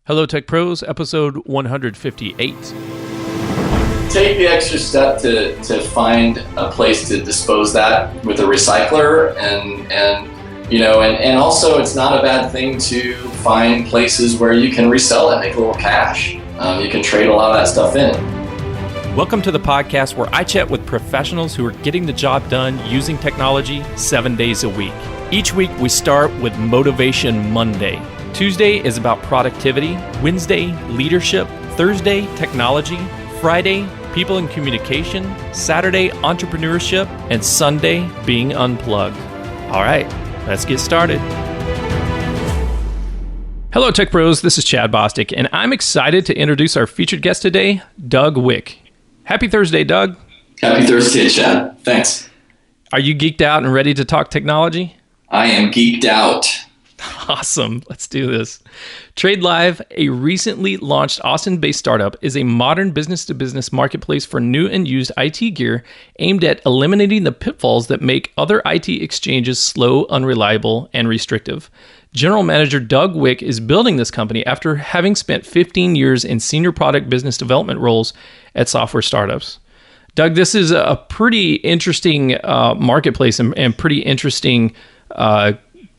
Hello Tech Pros, episode 158. Take the extra step to find a place to dispose that with a recycler, and also it's not a bad thing to find places where you can resell it, make a little cash. You can trade a lot of that stuff in. Welcome to the podcast where I chat with professionals who are getting the job done using technology 7 days a week. Each week we start with Motivation Monday. Tuesday is about productivity, Wednesday, leadership, Thursday, technology, Friday, people and communication, Saturday, entrepreneurship, and Sunday, being unplugged. All right, let's get started. Hello, Tech Pros. This is Chad Bostic, and I'm excited to introduce our featured guest today, Doug Wick. Happy Thursday, Doug. Happy Thursday, Chad. Thanks. Are you geeked out and ready to talk technology? I am geeked out. Awesome. Let's do this. TradeLive, a recently launched Austin-based startup, is a modern business-to-business marketplace for new and used IT gear aimed at eliminating the pitfalls that make other IT exchanges slow, unreliable, and restrictive. General Manager Doug Wick is building this company after having spent 15 years in senior product business development roles at software startups. Doug, this is a pretty interesting marketplace and pretty interesting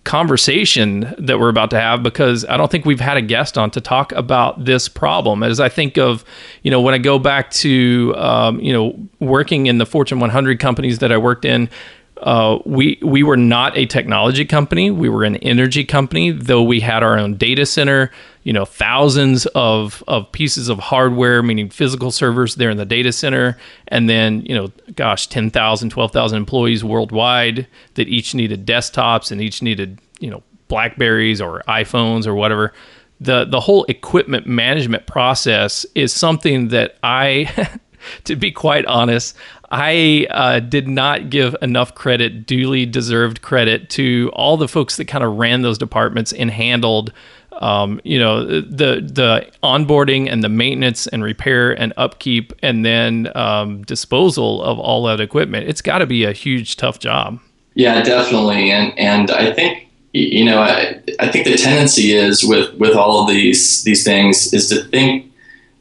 conversation that we're about to have, because I don't think we've had a guest on to talk about this problem. As I think of, when I go back to, working in the Fortune 100 companies that I worked in, we were not a technology company. We were an energy company, though we had our own data center, thousands of pieces of hardware, meaning physical servers there in the data center. And then, 10,000, 12,000 employees worldwide that each needed desktops and each needed, BlackBerries or iPhones or whatever. The whole equipment management process is something that to be quite honest, I did not give enough credit, duly deserved credit, to all the folks that kind of ran those departments and handled, the onboarding and the maintenance and repair and upkeep and then disposal of all that equipment. It's got to be a huge, tough job. Yeah, definitely. And I think, I think the tendency is with all of these things is to think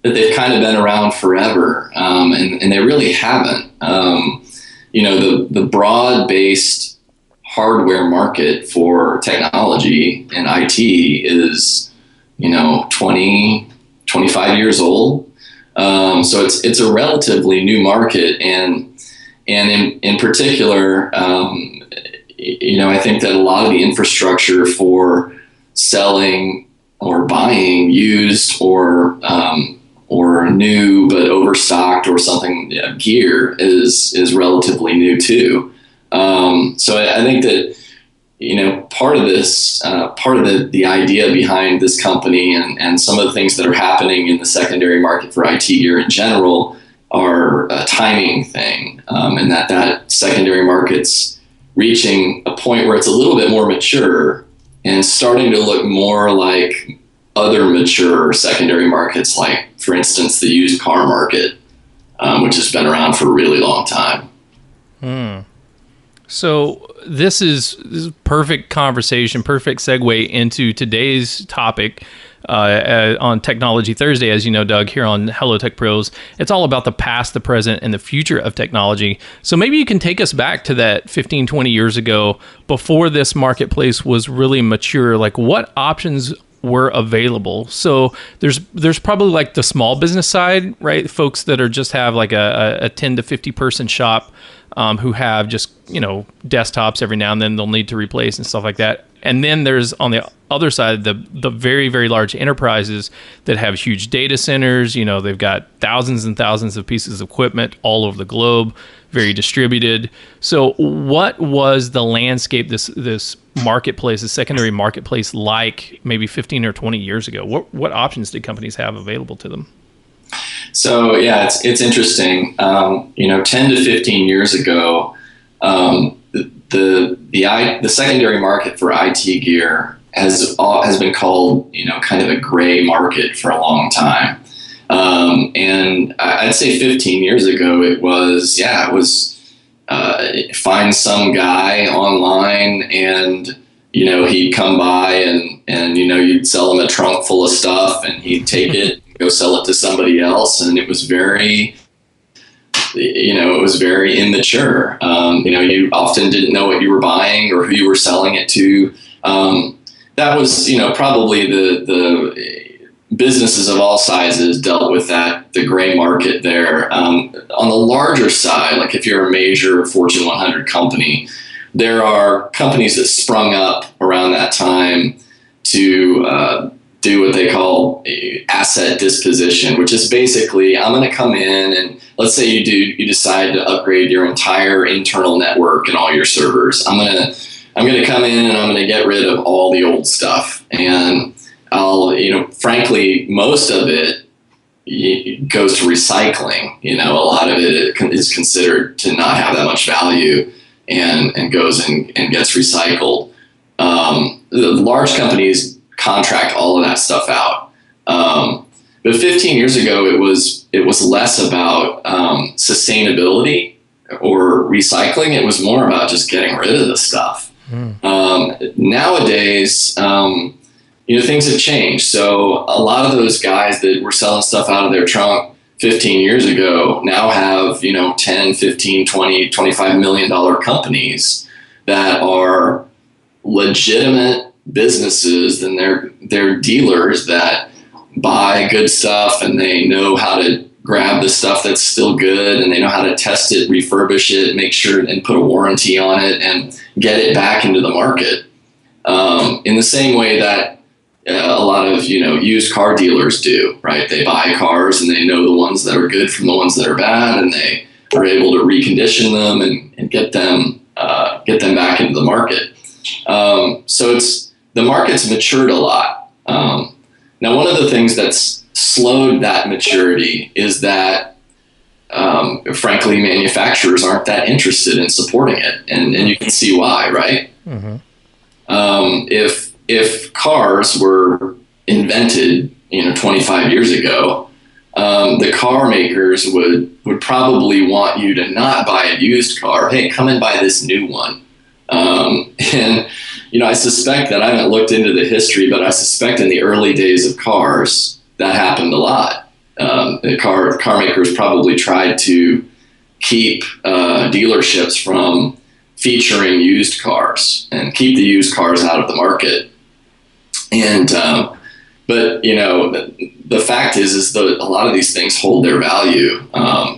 that they've kind of been around forever, and they really haven't. The broad-based hardware market for technology and IT is, 20, 25 years old. So it's a relatively new market, and in particular, I think that a lot of the infrastructure for selling or buying used or new but overstocked or something gear is relatively new too. So I think that part of this, part of the idea behind this company and some of the things that are happening in the secondary market for IT gear in general are a timing thing, and that secondary market's reaching a point where it's a little bit more mature and starting to look more like other mature secondary markets, like, for instance, the used car market, which has been around for a really long time. So this is perfect conversation, perfect segue into today's topic on Technology Thursday. As you know, Doug, here on Hello Tech Pros, it's all about the past, the present, and the future of technology. So maybe you can take us back to that 15, 20 years ago, before this marketplace was really mature. Like, what options were available? So there's probably like the small business side, right? Folks that are just have like a 10 to 50 person shop who have just, desktops every now and then they'll need to replace and stuff like that. And then there's on the other side, the very, very large enterprises that have huge data centers. They've got thousands and thousands of pieces of equipment all over the globe, very distributed. So what was the landscape, this marketplace, the secondary marketplace, like maybe 15 or 20 years ago? What options did companies have available to them? So yeah, it's interesting. 10 to 15 years ago, the secondary market for IT gear has been called, kind of a gray market for a long time. And I'd say 15 years ago, it was find some guy online and he'd come by and you'd sell him a trunk full of stuff, and he'd take it, go sell it to somebody else, and it was very immature. You often didn't know what you were buying or who you were selling it to. That was, probably the businesses of all sizes dealt with the gray market there. On the larger side, like if you're a major Fortune 100 company, there are companies that sprung up around that time to do what they call asset disposition, which is basically, I'm going to come in and let's say you decide to upgrade your entire internal network and all your servers. I'm going to come in and I'm going to get rid of all the old stuff, and I'll, frankly, most of it goes to recycling. A lot of it is considered to not have that much value and goes and gets recycled. The large companies contract all of that stuff out. But 15 years ago, it was less about sustainability or recycling. It was more about just getting rid of the stuff. Nowadays, things have changed. So a lot of those guys that were selling stuff out of their trunk 15 years ago now have, 10, 15, 20, $25 million companies that are legitimate businesses, and they're dealers that buy good stuff, and they know how to grab the stuff that's still good, and they know how to test it, refurbish it, make sure and put a warranty on it and get it back into the market. In the same way that a lot of, used car dealers do, right? They buy cars and they know the ones that are good from the ones that are bad, and they are able to recondition them and get them back into the market. So the market's matured a lot. Now, one of the things that's slowed that maturity is that, frankly, manufacturers aren't that interested in supporting it, and you can see why, right? Mm-hmm. If cars were invented, 25 years ago, the car makers would probably want you to not buy a used car. Hey, come and buy this new one. And I suspect that I haven't looked into the history, but I suspect in the early days of cars that happened a lot. The car makers probably tried to keep dealerships from featuring used cars and keep the used cars out of the market. And but the fact is that a lot of these things hold their value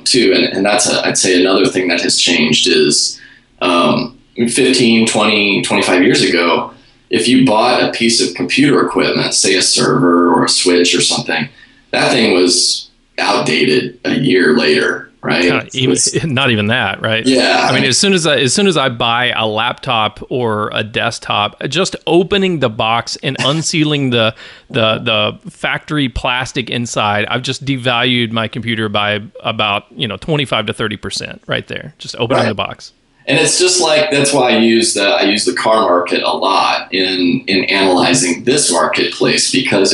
too, and that's I'd say another thing that has changed is 15, 20, 25 years ago, if you bought a piece of computer equipment, say a server or a switch or something, that thing was outdated a year later, right? Not even that, right? Yeah. I mean, as soon as I buy a laptop or a desktop, just opening the box and unsealing the factory plastic inside, I've just devalued my computer by about 25 to 30% right there. Just opening the box. And it's just like, that's why I use the car market a lot in analyzing this marketplace, because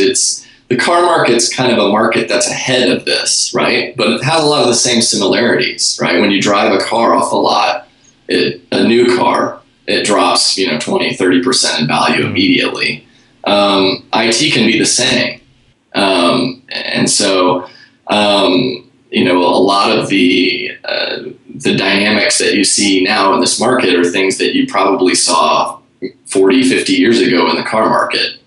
the car market's kind of a market that's ahead of this, right? But it has a lot of the same similarities, right? When you drive a car off the lot, a new car, it drops, 20, 30% in value immediately. IT can be the same. And so, a lot of the dynamics that you see now in this market are things that you probably saw 40, 50 years ago in the car market.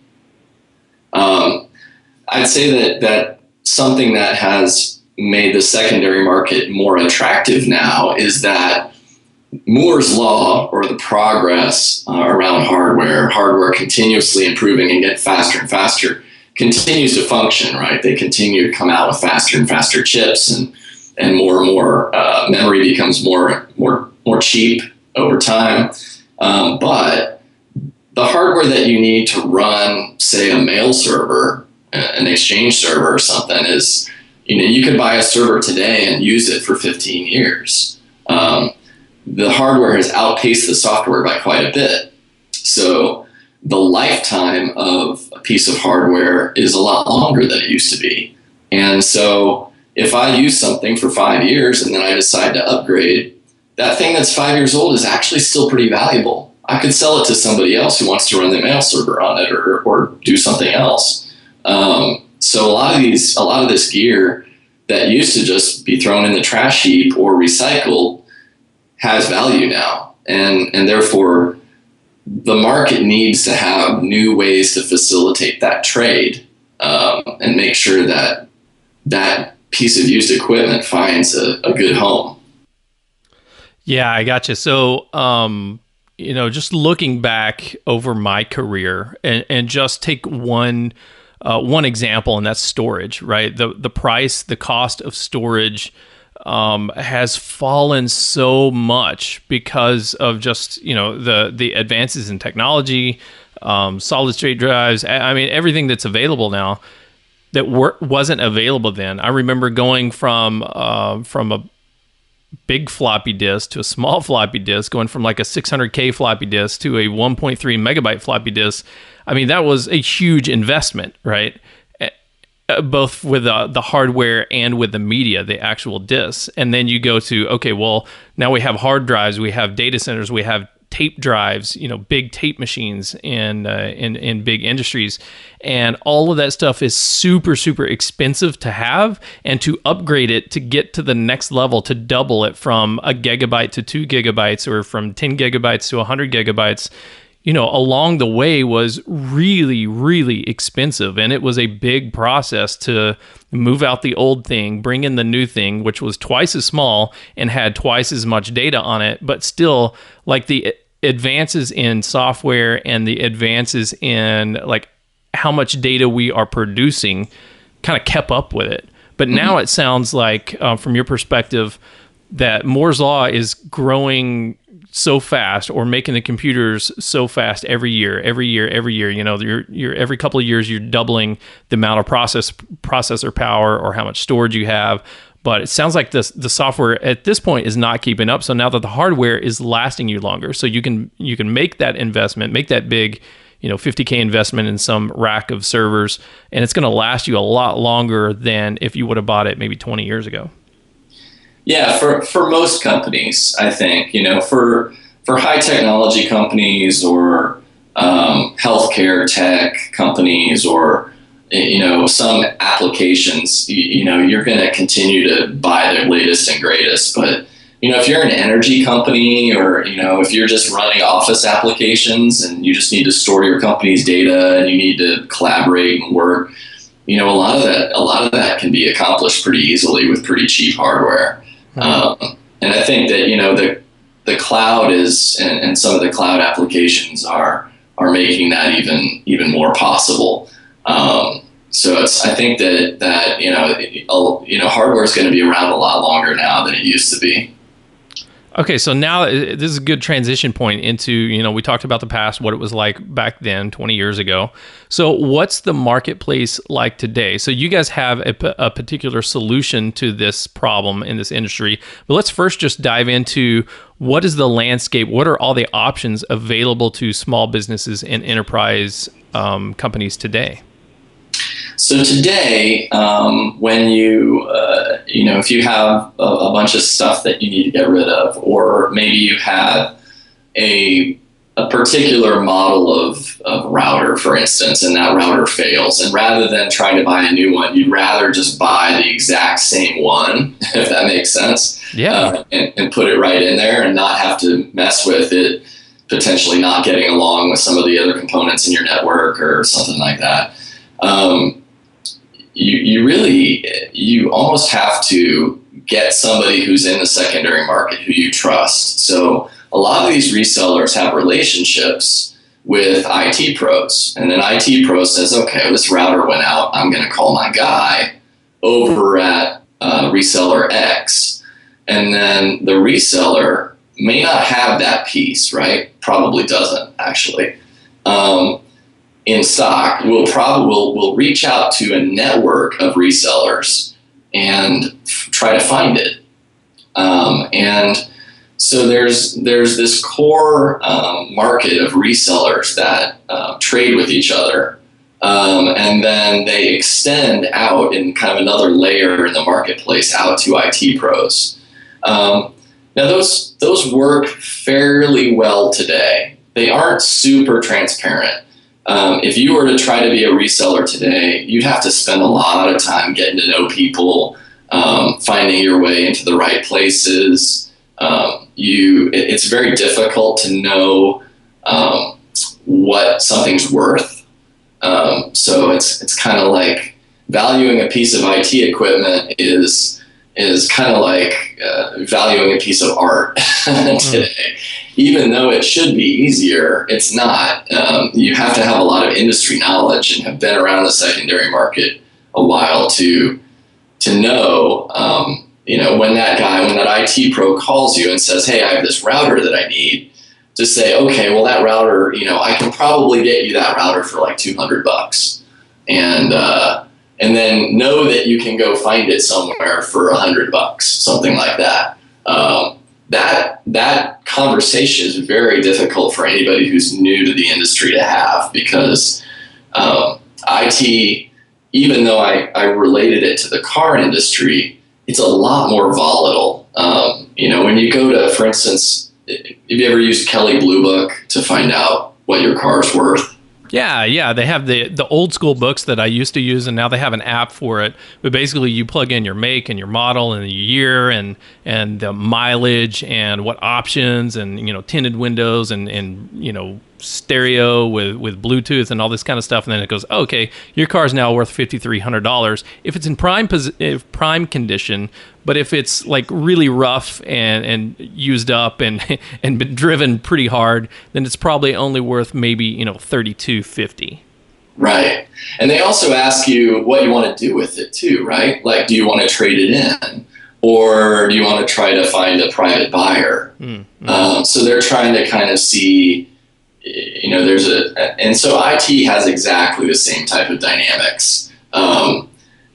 I'd say that something that has made the secondary market more attractive now is that Moore's law, or the progress around hardware continuously improving and get faster and faster, continues to function, right? They continue to come out with faster and faster chips, and more memory becomes more cheap over time. But the hardware that you need to run, say, a mail server, an exchange server or something, is, you could buy a server today and use it for 15 years. The hardware has outpaced the software by quite a bit. So the lifetime of a piece of hardware is a lot longer than it used to be. And so if I use something for 5 years and then I decide to upgrade, that thing that's 5 years old is actually still pretty valuable. I could sell it to somebody else who wants to run the mail server on it or do something else. So a lot of this gear that used to just be thrown in the trash heap or recycled has value now. And therefore the market needs to have new ways to facilitate that trade, and make sure that that piece of used equipment finds a good home. Yeah, I gotcha. So, just looking back over my career and just take one example, and that's storage, right? The cost of storage has fallen so much because of just, the advances in technology, solid state drives. I mean, everything that's available now that wasn't available then. I remember going from a big floppy disk to a small floppy disk, going from like a 600K floppy disk to a 1.3 megabyte floppy disk. I mean, that was a huge investment, right? Both with the hardware and with the media, the actual disks. And then you go to, okay, well, now we have hard drives, we have data centers, we have tape drives, big tape machines in big industries. And all of that stuff is super, super expensive to have, and to upgrade it to get to the next level, to double it from a gigabyte to 2 gigabytes or from 10 gigabytes to 100 gigabytes, along the way was really, really expensive. And it was a big process to move out the old thing, bring in the new thing, which was twice as small and had twice as much data on it. But still, like, the advances in software and the advances in like how much data we are producing kind of kept up with it. But now it sounds like, from your perspective, that Moore's Law is growing so fast, or making the computers so fast every year. You're every couple of years, you're doubling the amount of processor power or how much storage you have. But it sounds like the software at this point is not keeping up. So now that the hardware is lasting you longer, so you can make that investment, make that big, $50K investment in some rack of servers, and it's going to last you a lot longer than if you would have bought it maybe 20 years ago. Yeah, for most companies, I think, for high technology companies or healthcare tech companies, or some applications, you're going to continue to buy the latest and greatest. But if you're an energy company, or if you're just running office applications and you just need to store your company's data and you need to collaborate and work, a lot of that can be accomplished pretty easily with pretty cheap hardware. And I think that the cloud is, and some of the cloud applications are making that even more possible. So I think that hardware is going to be around a lot longer now than it used to be. Okay, so now this is a good transition point into, we talked about the past, what it was like back then, 20 years ago. So what's the marketplace like today? So you guys have a particular solution to this problem in this industry. But let's first just dive into, what is the landscape? What are all the options available to small businesses and enterprise companies today? So today, when if you have a bunch of stuff that you need to get rid of, or maybe you have a particular model of router, for instance, and that router fails, and rather than trying to buy a new one, you'd rather just buy the exact same one, if that makes sense. Yeah. And put it right in there and not have to mess with it, potentially not getting along with some of the other components in your network or something like that. You almost have to get somebody who's in the secondary market who you trust. So a lot of these resellers have relationships with IT pros, and then IT pro says, okay, this router went out, I'm going to call my guy over at reseller X. And then the reseller may not have that piece, right? Probably doesn't, actually. In stock, we'll reach out to a network of resellers and try to find it. And so there's this core market of resellers that trade with each other, and then they extend out in kind of another layer in the marketplace out to IT pros. Now those work fairly well today. they aren't super transparent. If you were to try to be a reseller today, you'd have to spend a lot of time getting to know people, finding your way into the right places. It's very difficult to know what something's worth. So it's kind of like valuing a piece of IT equipment is kind of like valuing a piece of art today. Even though it should be easier, it's not. You have to have a lot of industry knowledge and have been around the secondary market a while to know, when that IT pro calls you and says, hey, I have this router that I need, to say, okay, well, that router, I can probably get you that router for like $200, and then know that you can go find it somewhere for $100, something like that. That conversation is very difficult for anybody who's new to the industry to have, because IT, even though I related it to the car industry, it's a lot more volatile. When you go to, for instance, have you ever used Kelley Blue Book to find out what your car's worth? Yeah. They have the old school books that I used to use, and now they have an app for it. But basically, you plug in your make and your model and the year and the mileage and what options and tinted windows and stereo with Bluetooth and all this kind of stuff. And then it goes, okay, your car is now worth $5,300 if it's in prime condition. But if it's like really rough and used up and been driven pretty hard, then it's probably only worth maybe $3,250. Right. And they also ask you what you want to do with it too, right? Like, do you want to trade it in, or do you want to try to find a private buyer? So they're trying to kind of see, and so IT has exactly the same type of dynamics.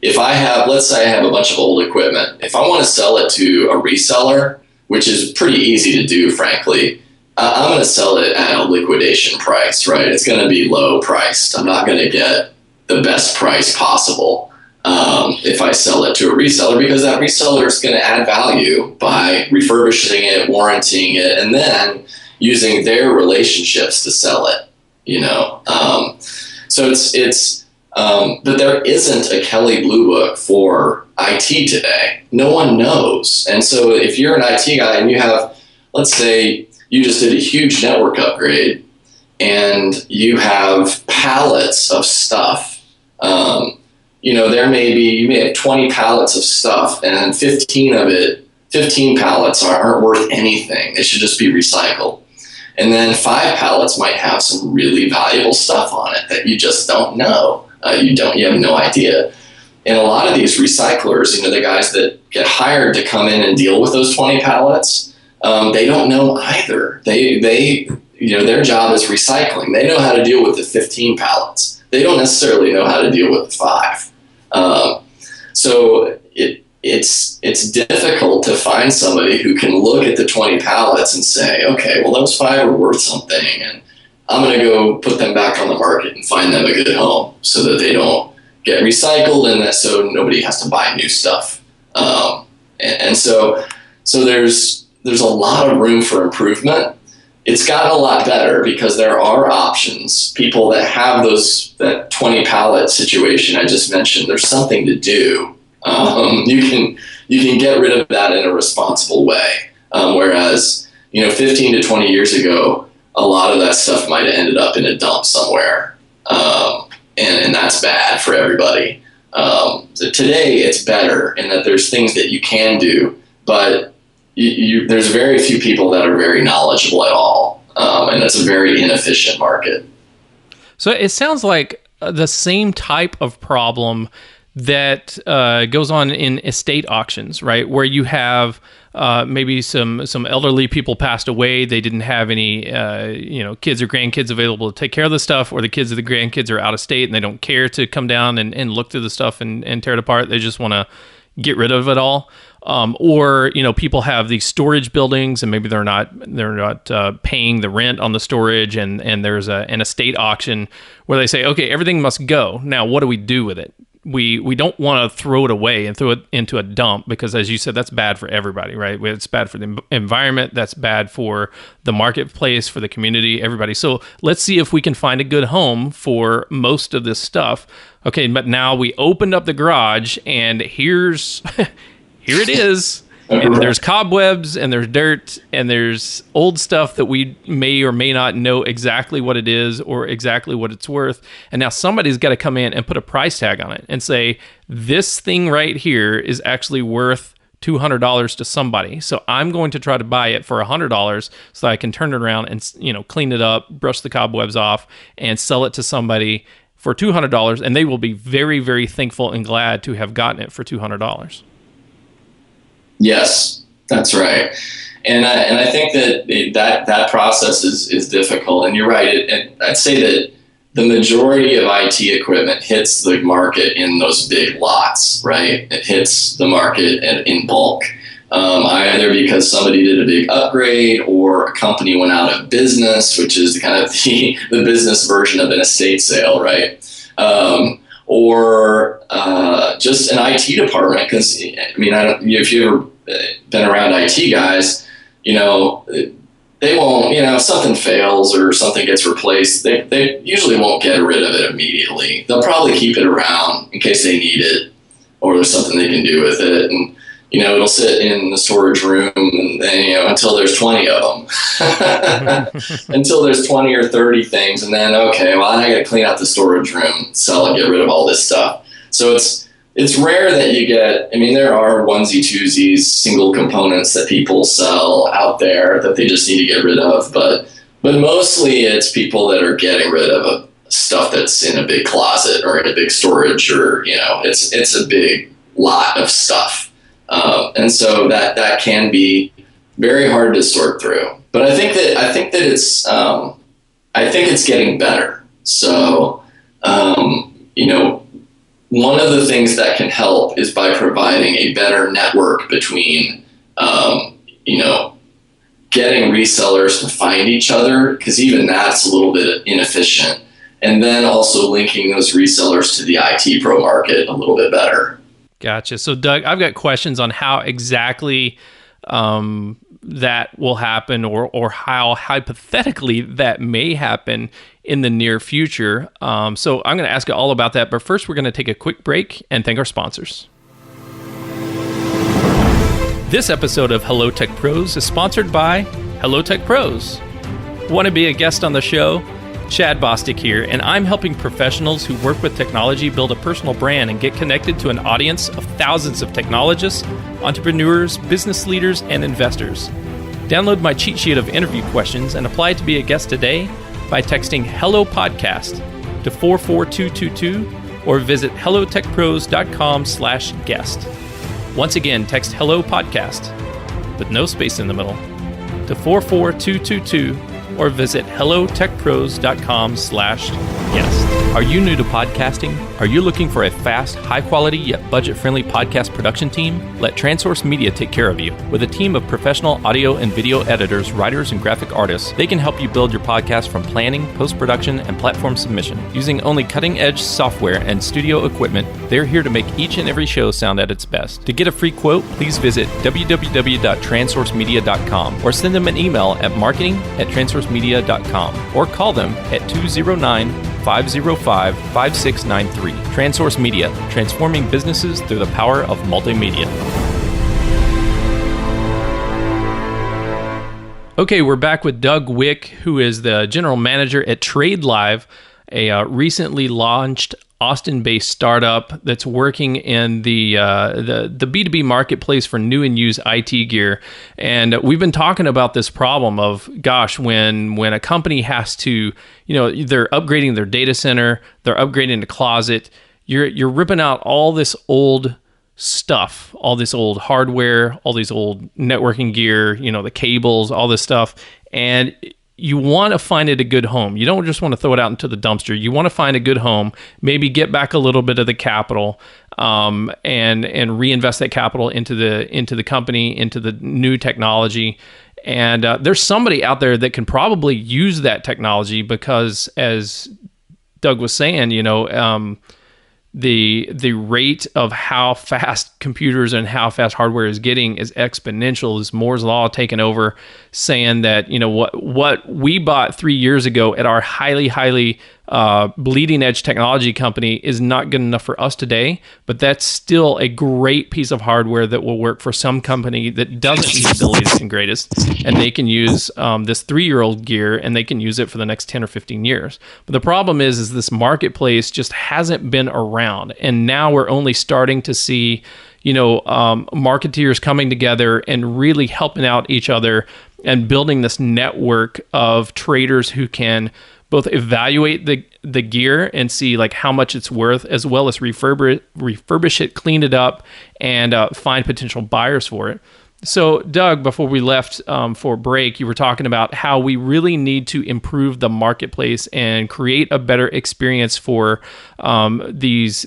If I have, let's say I have a bunch of old equipment, if I want to sell it to a reseller, which is pretty easy to do, frankly, I'm going to sell it at a liquidation price, right? It's going to be low priced. I'm not going to get the best price possible if I sell it to a reseller, because that reseller is going to add value by refurbishing it, warranting it, and then using their relationships to sell it, So but there isn't a Kelley Blue Book for IT today. No one knows. And so if you're an IT guy and you have, let's say you just did a huge network upgrade and you have pallets of stuff, you may have 20 pallets of stuff, and 15 pallets aren't worth anything. They should just be recycled. And then 5 pallets might have some really valuable stuff on it that you just don't know. You have no idea. And a lot of these recyclers, the guys that get hired to come in and deal with those 20 pallets, they don't know either. Their job is recycling. They know how to deal with the 15 pallets. They don't necessarily know how to deal with the 5. So it's difficult to find somebody who can look at the 20 pallets and say, okay, well, those 5 are worth something, and I'm going to go put them back on the market and find them a good home so that they don't get recycled, and that so nobody has to buy new stuff. And so there's a lot of room for improvement. It's gotten a lot better because there are options. People that have that 20 pallet situation I just mentioned, there's something to do. You can get rid of that in a responsible way. Whereas 15 to 20 years ago, a lot of that stuff might have ended up in a dump somewhere, and that's bad for everybody. So today, it's better in that there's things that you can do, but there's very few people that are very knowledgeable at all, and that's a very inefficient market. So it sounds like the same type of problem that goes on in estate auctions, right? Where you have maybe some elderly people passed away. They didn't have any kids or grandkids available to take care of the stuff, or the kids or the grandkids are out of state and they don't care to come down and look through the stuff and tear it apart. They just want to get rid of it all. Or people have these storage buildings and maybe they're not paying the rent on the storage, and there's an estate auction where they say, okay, everything must go. Now, what do we do with it? we don't want to throw it away and throw it into a dump, because as you said, that's bad for everybody, right? It's bad for the environment, that's bad for the marketplace, for the community, everybody. So let's see if we can find a good home for most of this stuff. Okay, but now we opened up the garage and here's here it is. And there's cobwebs and there's dirt and there's old stuff that we may or may not know exactly what it is or exactly what it's worth. And now somebody's got to come in and put a price tag on it and say, this thing right here is actually worth $200 to somebody. So I'm going to try to buy it for $100 so that I can turn it around and, you know, clean it up, brush the cobwebs off, and sell it to somebody for $200. And they will be very, very thankful and glad to have gotten it for $200. Yes, that's right. And I think that process is difficult. And you're right. I'd say that the majority of IT equipment hits the market in those big lots, right? It hits the market in bulk, either because somebody did a big upgrade or a company went out of business, which is kind of the business version of an estate sale, right? Or just an IT department, because I mean, if you've ever been around IT guys, you know, they won't, you know, if something fails or something gets replaced, they usually won't get rid of it immediately. They'll probably keep it around in case they need it or there's something they can do with it. And, you know, it'll sit in the storage room and you know, until there's 20 of them, until there's 20 or 30 things. And then, okay, well, I got to clean out the storage room, sell and get rid of all this stuff. So it's rare that you get, I mean, there are onesie twosies, single components that people sell out there that they just need to get rid of. But mostly it's people that are getting rid of stuff that's in a big closet or in a big storage, or, you know, it's a big lot of stuff. And so that can be very hard to sort through. But I think that it's getting better. So, you know, one of the things that can help is by providing a better network between, you know, getting resellers to find each other, because even that's a little bit inefficient. And then also linking those resellers to the IT pro market a little bit better. Gotcha. So, Doug, I've got questions on how exactly that will happen, or how hypothetically that may happen in the near future. So I'm going to ask you all about that. But first, we're going to take a quick break and thank our sponsors. This episode of Hello Tech Pros is sponsored by Hello Tech Pros. Want to be a guest on the show? Chad Bostic here, and I'm helping professionals who work with technology build a personal brand and get connected to an audience of thousands of technologists, entrepreneurs, business leaders, and investors. Download my cheat sheet of interview questions and apply to be a guest today by texting Hello Podcast to 44222 or visit hellotechpros.com/guest. Once again, text Hello Podcast with no space in the middle to 44222 or visit hellotechpros.com/guest. Are you new to podcasting? Are you looking for a fast, high-quality, yet budget-friendly podcast production team? Let TradeSource Media take care of you. With a team of professional audio and video editors, writers, and graphic artists, they can help you build your podcast from planning, post-production, and platform submission. Using only cutting-edge software and studio equipment, they're here to make each and every show sound at its best. To get a free quote, please visit www.transourcemedia.com or send them an email at marketing@transourcemedia.com or call them at 209-505-5693. TradeSource Media, transforming businesses through the power of multimedia. Okay, we're back with Doug Wick, who is the general manager at TradeLive, a recently launched Austin-based startup that's working in the B2B marketplace for new and used IT gear. And we've been talking about this problem of, gosh, when a company has to, you know, they're upgrading their data center, they're upgrading the closet, you're ripping out all this old stuff, all this old hardware, all these old networking gear, you know, the cables, all this stuff. And you want to find it a good home. You don't just want to throw it out into the dumpster. You want to find a good home, maybe get back a little bit of the capital, and reinvest that capital into the company, into the new technology. And there's somebody out there that can probably use that technology because, as Doug was saying, you know, the rate of how fast computers and how fast hardware is getting is exponential. Is Moore's law taking over, saying that what we bought 3 years ago at our highly bleeding edge technology company is not good enough for us today, but that's still a great piece of hardware that will work for some company that doesn't need the latest and greatest, and they can use this 3-year-old gear and they can use it for the next 10 or 15 years. But the problem is this marketplace just hasn't been around, and now we're only starting to see marketeers coming together and really helping out each other and building this network of traders who can both evaluate the gear and see like how much it's worth, as well as refurbish it, clean it up, and find potential buyers for it. So, Doug, before we left for break, you were talking about how we really need to improve the marketplace and create a better experience for these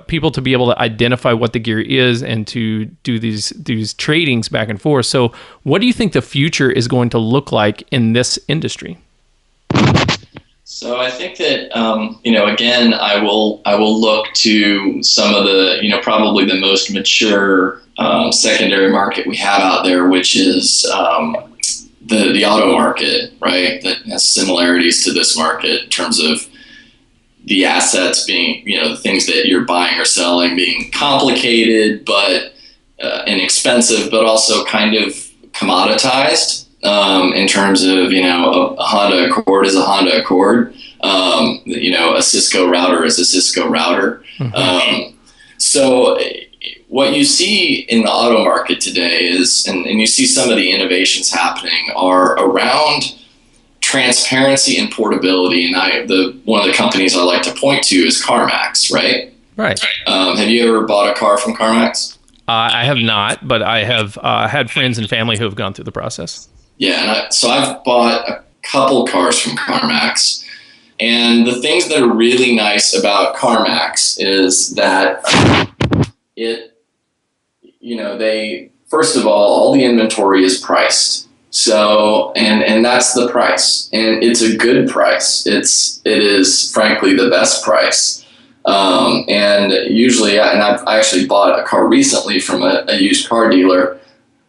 people to be able to identify what the gear is and to do these tradings back and forth. So, what do you think the future is going to look like in this industry? So I think that again, I will look to some of the probably the most mature secondary market we have out there, which is the auto market, right? That has similarities to this market in terms of the assets being the things that you're buying or selling being complicated, but and expensive, but also kind of commoditized. In terms of, a Honda Accord is a Honda Accord, a Cisco router is a Cisco router. Mm-hmm. So what you see in the auto market today is, and you see some of the innovations happening are around transparency and portability. And one of the companies I like to point to is CarMax, right? Right. Have you ever bought a car from CarMax? I have not, but I have had friends and family who have gone through the process. Yeah, so I've bought a couple cars from CarMax, and the things that are really nice about CarMax is that they, first of all the inventory is priced. So, and that's the price, and it's a good price. It is frankly the best price. And usually, and I actually bought a car recently from a used car dealer.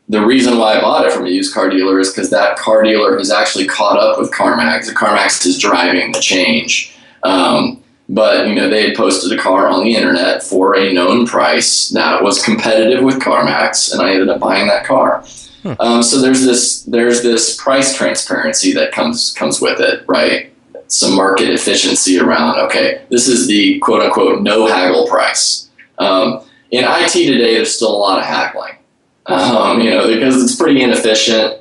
The reason why I bought it from a used car dealer is because that car dealer has actually caught up with CarMax. The CarMax is driving the change. But they had posted a car on the internet for a known price that was competitive with CarMax, and I ended up buying that car. So there's this price transparency that comes with it, right? Some market efficiency around, okay, this is the quote unquote no haggle price. In IT today, there's still a lot of haggling. Because it's pretty inefficient.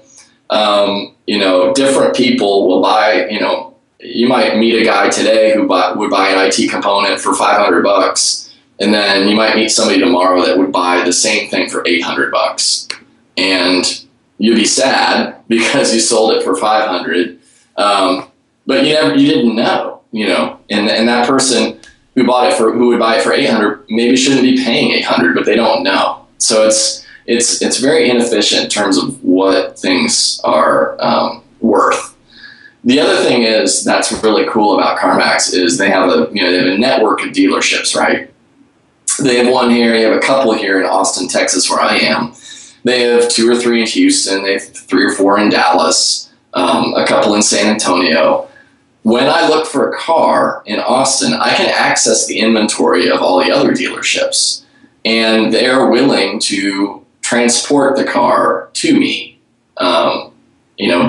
Different people will buy, you might meet a guy today who would buy an IT component for $500, and then you might meet somebody tomorrow that would buy the same thing for $800, and you'd be sad because you sold it for $500, but you didn't know, and that person who would buy it for $800 maybe shouldn't be paying $800, but they don't know. So it's very inefficient in terms of what things are worth. The other thing is that's really cool about CarMax is they have a network of dealerships, right? They have one here, you have a couple here in Austin, Texas, where I am. They have 2 or 3 in Houston, they have 3 or 4 in Dallas, a couple in San Antonio. When I look for a car in Austin, I can access the inventory of all the other dealerships, and they're willing to transport the car to me,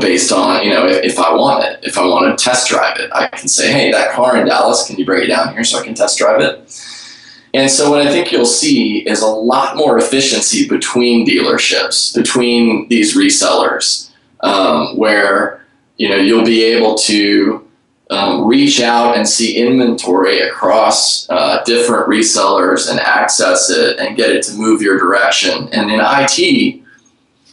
based on, if I want it. If I want to test drive it, I can say, hey, that car in Dallas, can you bring it down here so I can test drive it? And so what I think you'll see is a lot more efficiency between dealerships, between these resellers, where, you'll be able to reach out and see inventory across different resellers and access it and get it to move your direction. And in IT,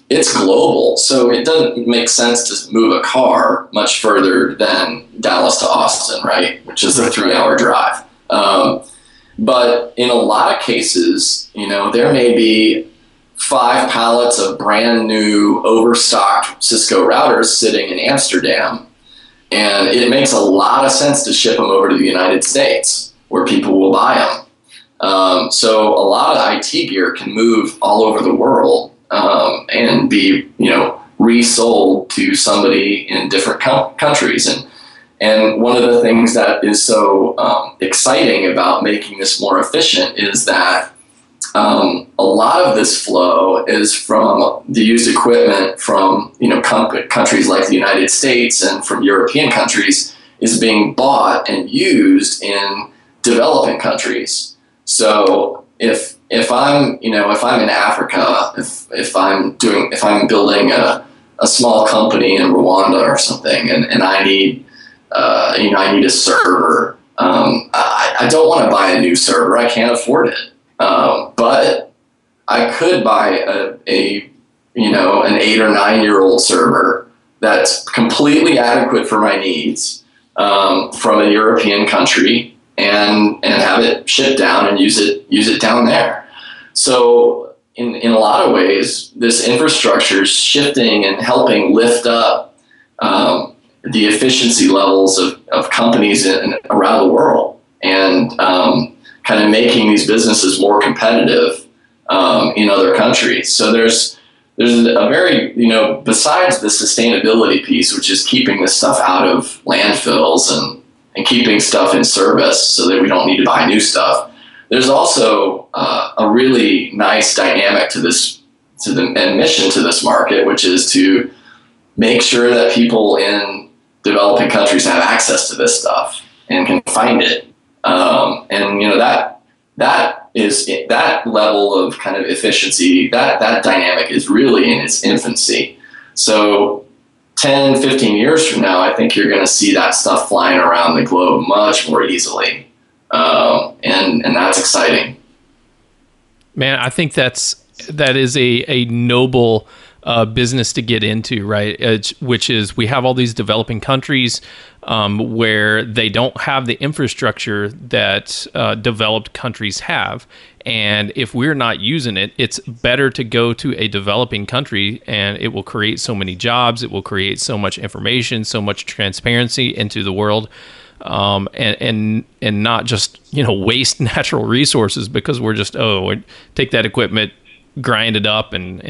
it's global, so it doesn't make sense to move a car much further than Dallas to Austin, right? Which is a 3-hour drive. But in a lot of cases, there may be 5 pallets of brand new overstocked Cisco routers sitting in Amsterdam. And it makes a lot of sense to ship them over to the United States where people will buy them. So a lot of IT gear can move all over the world and be, resold to somebody in different countries. And one of the things that is so exciting about making this more efficient is that a lot of this flow is from the used equipment from countries like the United States and from European countries is being bought and used in developing countries. So if I'm in Africa, if I'm building a small company in Rwanda or something, and I need I need a server. I don't want to buy a new server. I can't afford it. But I could buy an 8 or 9 year old server that's completely adequate for my needs from a European country and have it shipped down and use it down there. So in a lot of ways, this infrastructure is shifting and helping lift up the efficiency levels of companies around the world, and kind of making these businesses more competitive in other countries. So there's a very, besides the sustainability piece, which is keeping this stuff out of landfills and keeping stuff in service so that we don't need to buy new stuff, there's also a really nice dynamic to the mission to this market, which is to make sure that people in developing countries have access to this stuff and can find it. That level of kind of efficiency, that dynamic is really in its infancy. So 10, 15 years from now, I think you're going to see that stuff flying around the globe much more easily. And that's exciting. Man, I think that is a noble business to get into, right? Which is, we have all these developing countries where they don't have the infrastructure that developed countries have. And if we're not using it, it's better to go to a developing country, and it will create so many jobs. It will create so much information, so much transparency into the world. And not just, waste natural resources because we're just, take that equipment, grind it up and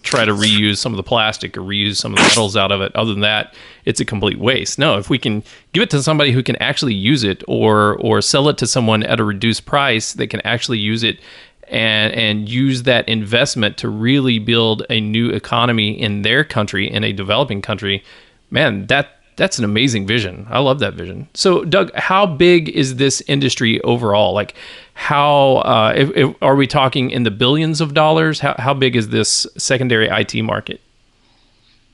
try to reuse some of the plastic or reuse some of the metals out of it. Other than that, it's a complete waste. No, if we can give it to somebody who can actually use it, or sell it to someone at a reduced price that can actually use it and use that investment to really build a new economy in their country, in a developing country, man, that's an amazing vision. I love that vision. So, Doug, how big is this industry overall? Like, how are we talking in the billions of dollars? How big is this secondary IT market?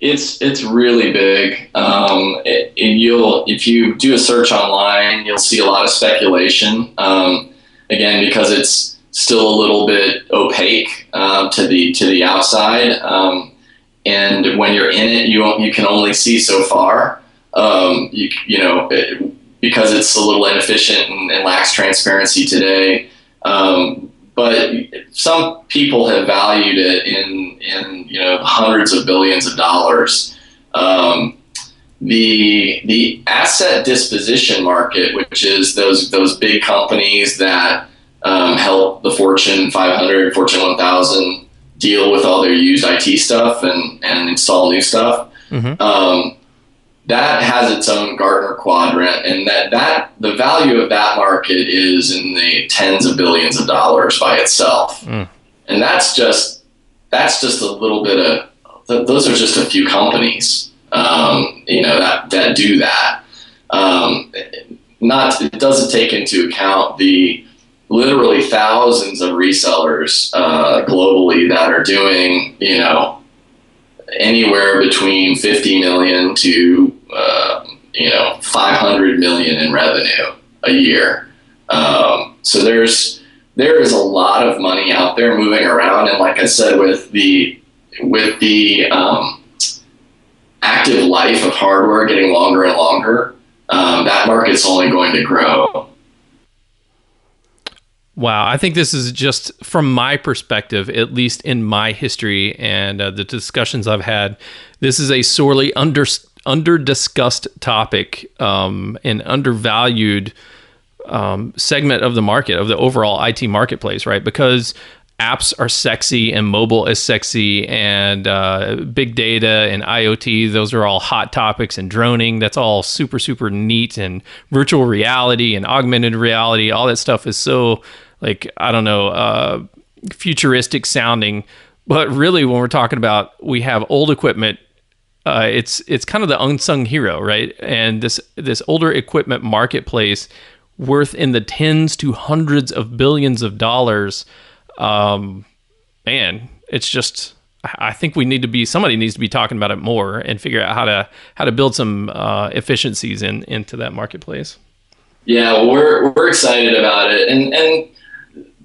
It's really big. If you do a search online, you'll see a lot of speculation. Again, because it's still a little bit opaque to the outside, and when you're in it, you can only see so far. Because it's a little inefficient and lacks transparency today. But some people have valued it in hundreds of billions of dollars. The asset disposition market, which is those big companies that help the Fortune 500, Fortune 1000 deal with all their used IT stuff and install new stuff. Mm-hmm. That has its own Gartner quadrant, and that the value of that market is in the tens of billions of dollars by itself. Mm. And that's just a little bit of, those are just a few companies, that do that. It doesn't take into account the literally thousands of resellers globally that are doing, anywhere between 50 million to 500 million in revenue a year. So there is a lot of money out there moving around, and like I said, with the active life of hardware getting longer and longer, that market's only going to grow. Wow, I think this is just, from my perspective, at least in my history and the discussions I've had, this is a sorely under-discussed topic and undervalued segment of the market, of the overall IT marketplace, right? Because apps are sexy and mobile is sexy, and big data and IoT, those are all hot topics, and droning, that's all super, super neat, and virtual reality and augmented reality, all that stuff is so, like, I don't know, futuristic sounding. But really, when we're talking about, we have old equipment, it's kind of the unsung hero, right? And this older equipment marketplace, worth in the tens to hundreds of billions of dollars. Man, it's just, I think somebody needs to be talking about it more and figure out how to build some efficiencies into that marketplace. Yeah, well, we're excited about it, and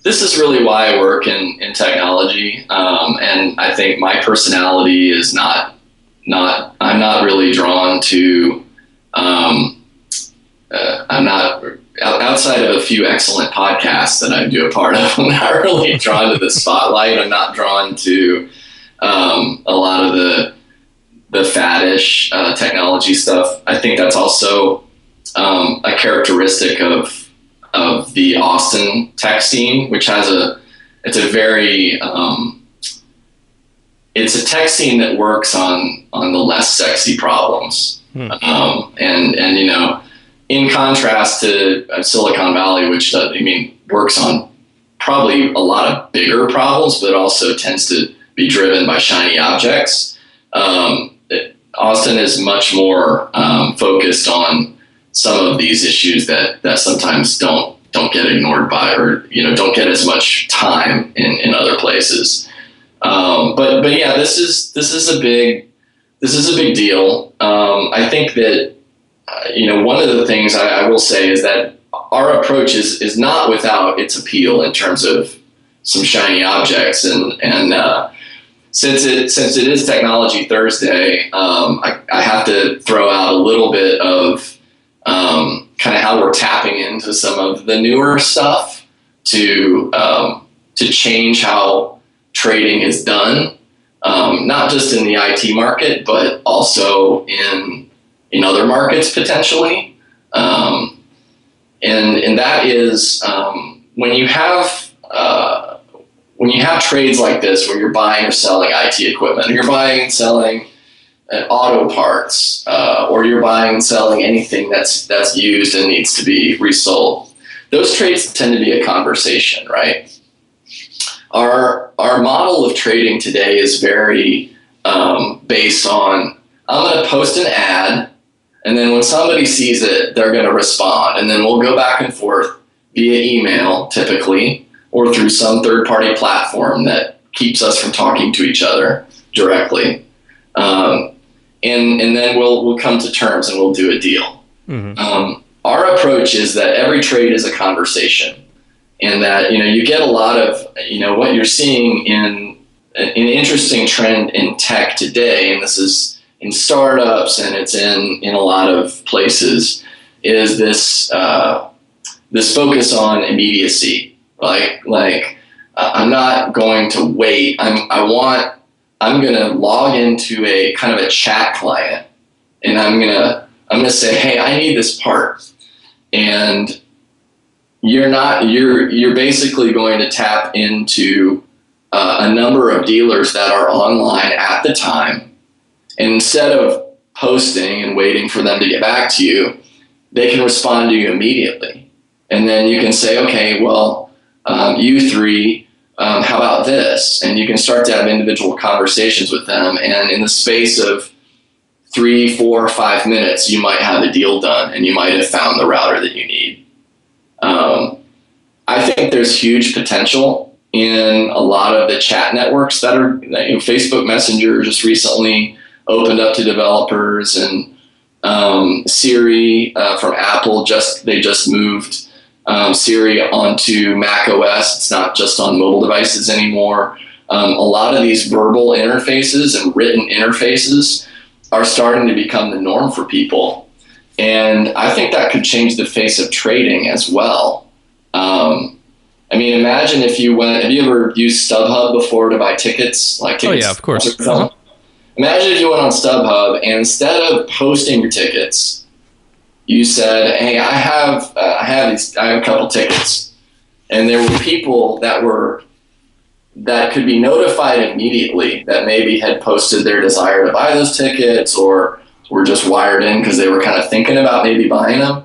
this is really why I work in technology. And I think my personality is I'm not really drawn to, I'm not, outside of a few excellent podcasts that I do a part of, I'm not really drawn to the spotlight. I'm not drawn to a lot of the faddish technology stuff. I think that's also a characteristic of the Austin tech scene, which has it's a tech scene that works on the less sexy problems. And you know, in contrast to Silicon Valley, which works on probably a lot of bigger problems, but also tends to be driven by shiny objects. Austin is much more focused on some of these issues that sometimes don't get ignored by, or don't get as much time in other places. But yeah, this is a big deal. I think that one of the things I will say is that our approach is not without its appeal in terms of some shiny objects, and since it is Technology Thursday, I have to throw out a little bit of kind of how we're tapping into some of the newer stuff to change how trading is done, not just in the IT market, but also in other markets potentially. And that is when you have trades like this where you're buying or selling IT equipment, or you're buying and selling auto parts, or you're buying and selling anything that's used and needs to be resold. Those trades tend to be a conversation, right? Our model of trading today is very based on, I'm going to post an ad, and then when somebody sees it, they're going to respond, and then we'll go back and forth via email, typically, or through some third-party platform that keeps us from talking to each other directly. And then we'll come to terms and we'll do a deal. Mm-hmm. Our approach is that every trade is a conversation, and that you get a lot of what you're seeing in an interesting trend in tech today, and this is in startups and it's in a lot of places, is this focus on immediacy. Like I'm not going to wait. I'm going to log into a kind of a chat client, and I'm going to say, hey, I need this part. And you're basically going to tap into a number of dealers that are online at the time. And instead of posting and waiting for them to get back to you, they can respond to you immediately. And then you can say, okay, well, you three, how about this? And you can start to have individual conversations with them. And in the space of 3, 4, or 5 minutes, you might have a deal done, and you might have found the router that you need. I think there's huge potential in a lot of the chat networks that are, Facebook Messenger just recently opened up to developers, and Siri from Apple, they just moved Siri onto Mac OS. It's not just on mobile devices anymore. A lot of these verbal interfaces and written interfaces are starting to become the norm for people. And I think that could change the face of trading as well. Imagine if have you ever used StubHub before to buy tickets? Like tickets? Oh yeah, of course. Imagine if you went on StubHub, and instead of posting your tickets, you said, hey, I have a couple tickets, and there were people that could be notified immediately that maybe had posted their desire to buy those tickets or were just wired in because they were kind of thinking about maybe buying them.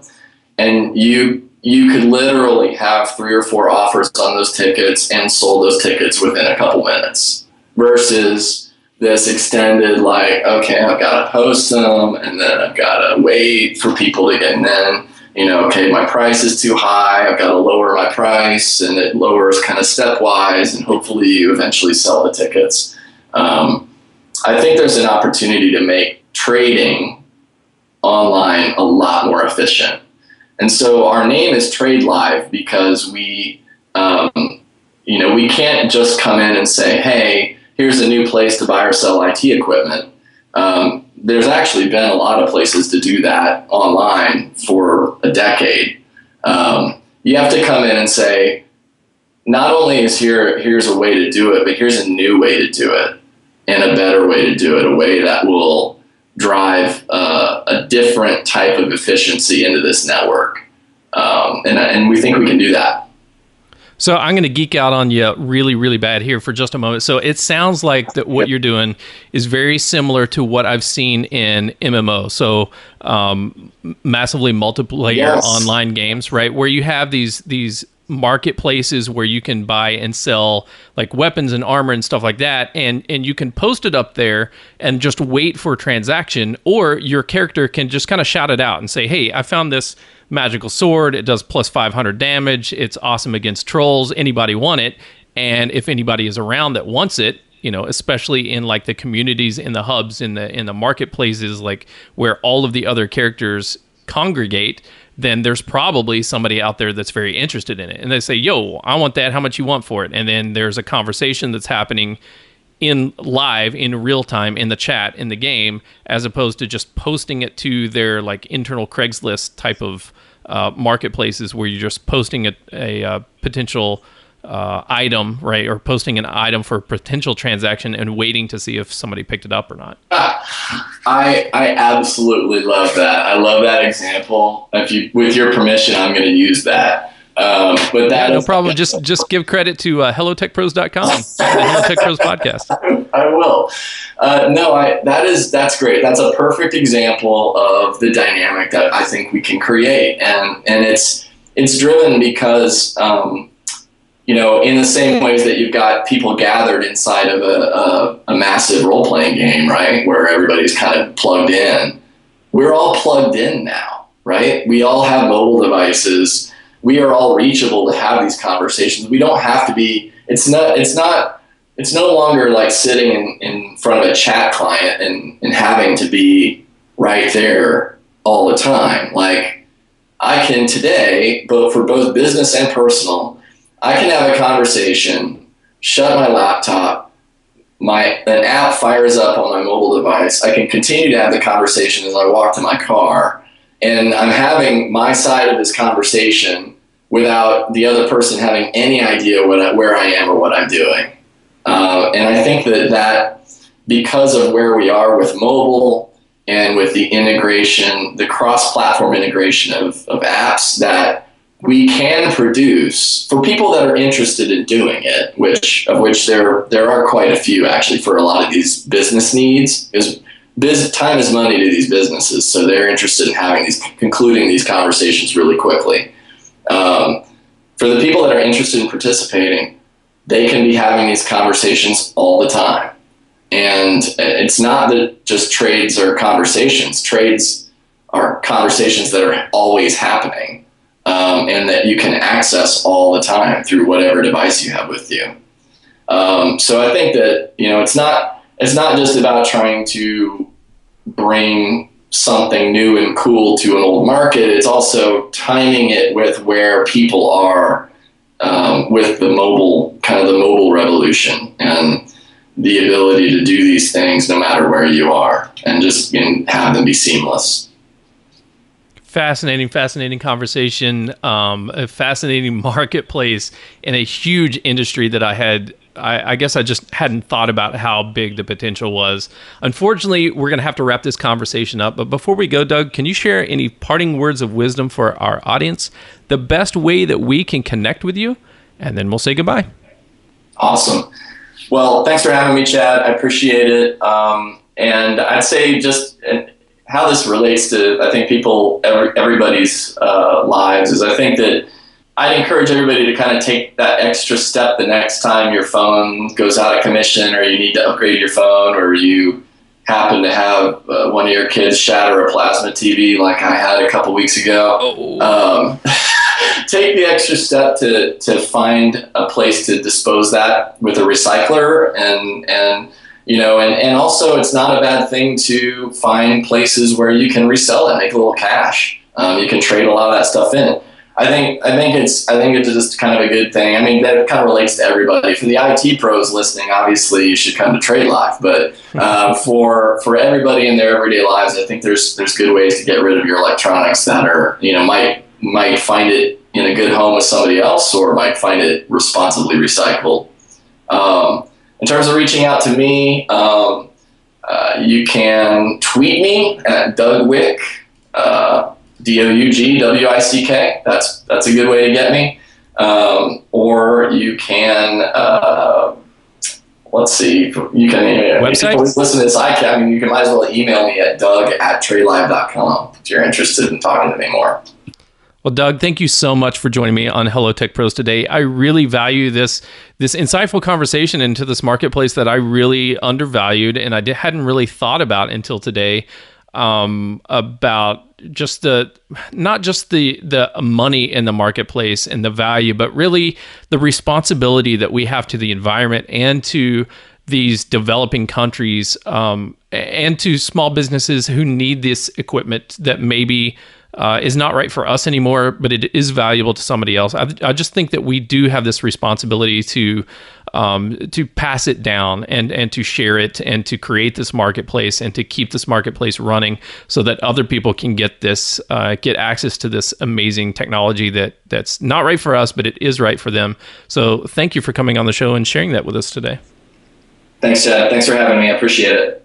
And you could literally have 3 or 4 offers on those tickets and sold those tickets within a couple minutes versus this extended, like, okay, I've got to post them and then I've got to wait for people to get, and then, okay, my price is too high. I've got to lower my price, and it lowers kind of stepwise, and hopefully you eventually sell the tickets. I think there's an opportunity to make trading online a lot more efficient. And so our name is TradeLive because we can't just come in and say, hey, here's a new place to buy or sell IT equipment. There's actually been a lot of places to do that online for a decade. You have to come in and say, not only is here's a way to do it, but here's a new way to do it and a better way to do it, a way that will drive a different type of efficiency into this network. And we think we can do that. So I'm going to geek out on you really, really bad here for just a moment. So it sounds like that what you're doing is very similar to what I've seen in MMO. So massively multiplayer online games, right? Where you have these marketplaces where you can buy and sell like weapons and armor and stuff like that, and you can post it up there and just wait for a transaction, or your character can just kind of shout it out and say, hey, I found this magical sword, it does plus 500 damage, it's awesome against trolls, anybody want it? And if anybody is around that wants it, especially in like the communities, in the hubs, in the marketplaces, like where all of the other characters congregate, then there's probably somebody out there that's very interested in it. And they say, yo, I want that. How much you want for it? And then there's a conversation that's happening in live, in real time, in the chat, in the game, as opposed to just posting it to their like internal Craigslist type of marketplaces where you're just posting a potential item, right? Or posting an item for a potential transaction and waiting to see if somebody picked it up or not. I absolutely love that. I love that example. With your permission, I'm going to use that. But that no problem. Just give credit to hellotechpros.com, the Hello Tech Pros podcast. I will. That's great. That's a perfect example of the dynamic that I think we can create, and it's driven because in the same ways that you've got people gathered inside of a massive role playing game, right, where everybody's kind of plugged in. We're all plugged in now, right? We all have mobile devices. We are all reachable to have these conversations. We don't have to be. It's no longer like sitting in front of a chat client and having to be right there all the time. Like I can today, for both business and personal, I can have a conversation, shut my laptop, an app fires up on my mobile device. I can continue to have the conversation as I walk to my car, and I'm having my side of this conversation without the other person having any idea where I am or what I'm doing. And I think that because of where we are with mobile and with the integration, the cross-platform integration of apps that we can produce for people that are interested in doing it, of which there are quite a few actually for a lot of these business needs, is time is money to these businesses. So they're interested in concluding these conversations really quickly. For the people that are interested in participating, they can be having these conversations all the time. And it's not that just trades are conversations. Trades are conversations that are always happening, and that you can access all the time through whatever device you have with you. So I think that, it's not just about trying to bring something new and cool to an old market. It's also timing it with where people are with the mobile revolution and the ability to do these things no matter where you are, and just have them be seamless. Fascinating conversation. A fascinating marketplace in a huge industry that I guess I just hadn't thought about how big the potential was. Unfortunately, we're going to have to wrap this conversation up. But before we go, Doug, can you share any parting words of wisdom for our audience? The best way that we can connect with you, and then we'll say goodbye. Awesome. Well, thanks for having me, Chad. I appreciate it. And I'd say just how this relates to, I think, everybody's lives is, I think that I'd encourage everybody to kind of take that extra step the next time your phone goes out of commission, or you need to upgrade your phone, or you happen to have one of your kids shatter a plasma TV like I had a couple weeks ago. Take the extra step to find a place to dispose that with a recycler, and also it's not a bad thing to find places where you can resell it, make a little cash. You can trade a lot of that stuff in. I think it's just kind of a good thing. I mean, that kind of relates to everybody. For the IT pros listening, obviously you should come to TradeLive. But for everybody in their everyday lives, I think there's good ways to get rid of your electronics that are, might find it in a good home with somebody else, or might find it responsibly recycled. In terms of reaching out to me, you can tweet me at Doug Wick. DOUGWICK. That's a good way to get me. Or you can, let's see, you can, website? Listen to this, you can might as well email me at doug@tradelive.com if you're interested in talking to me more. Well, Doug, thank you so much for joining me on Hello Tech Pros today. I really value this insightful conversation into this marketplace that I really undervalued and I hadn't really thought about until today. About just not just the money in the marketplace and the value, but really the responsibility that we have to the environment and to these developing countries, and to small businesses who need this equipment that maybe is not right for us anymore, but it is valuable to somebody else. I just think that we do have this responsibility to pass it down and to share it and to create this marketplace and to keep this marketplace running so that other people can get access to this amazing technology that's not right for us, but it is right for them. So thank you for coming on the show and sharing that with us today. Thanks, Chad. Thanks for having me. I appreciate it.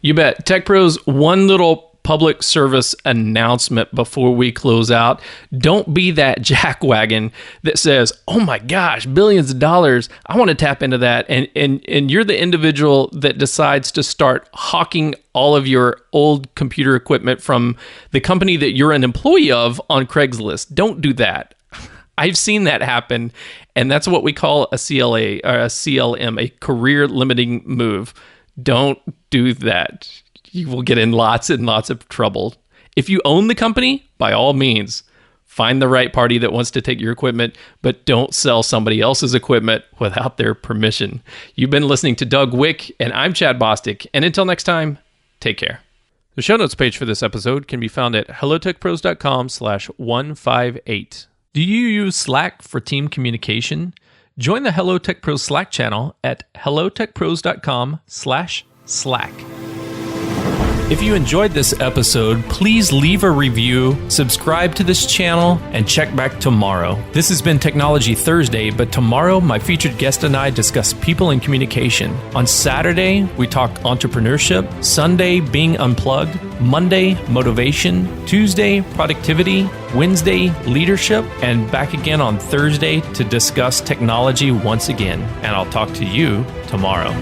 You bet. Tech Pros, one little public service announcement before we close out. Don't be that jackwagon that says, oh my gosh, billions of dollars, I want to tap into that. And you're the individual that decides to start hawking all of your old computer equipment from the company that you're an employee of on Craigslist. Don't do that. I've seen that happen. And that's what we call a CLA or a CLM, a career limiting move. Don't do that. You will get in lots and lots of trouble. If you own the company, by all means, find the right party that wants to take your equipment, but don't sell somebody else's equipment without their permission. You've been listening to Doug Wick, and I'm Chad Bostic. And until next time, take care. The show notes page for this episode can be found at hellotechpros.com/158. Do you use Slack for team communication? Join the Hello Tech Pros Slack channel at hellotechpros.com/Slack. If you enjoyed this episode, please leave a review, subscribe to this channel, and check back tomorrow. This has been Technology Thursday, but tomorrow my featured guest and I discuss people and communication. On Saturday, we talk entrepreneurship, Sunday, being unplugged, Monday, motivation, Tuesday, productivity, Wednesday, leadership, and back again on Thursday to discuss technology once again. And I'll talk to you tomorrow.